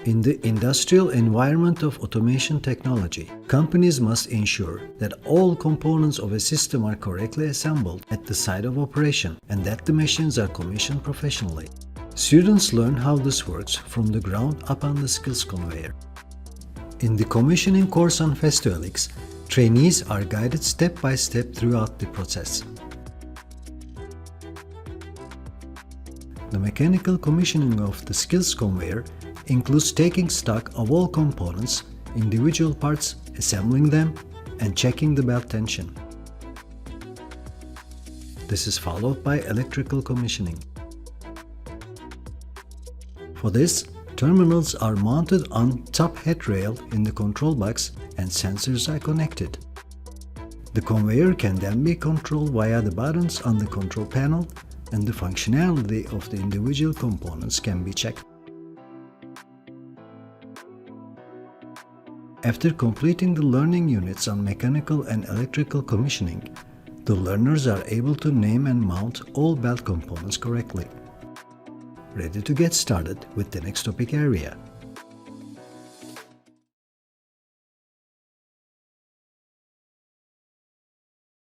In the industrial environment of automation technology, companies must ensure that all components of a system are correctly assembled at the site of operation and that the machines are commissioned professionally. Students learn how this works from the ground up on the SkillsConveyor. In the commissioning course on Festo, trainees are guided step by step throughout the process. The mechanical commissioning of the SkillsConveyor includes taking stock of all components, individual parts, assembling them, and checking the belt tension. This is followed by electrical commissioning. For this, terminals are mounted on top head rail in the control box and sensors are connected. The conveyor can then be controlled via the buttons on the control panel, and the functionality of the individual components can be checked. After completing the learning units on mechanical and electrical commissioning, the learners are able to name and mount all belt components correctly. Ready to get started with the next topic area.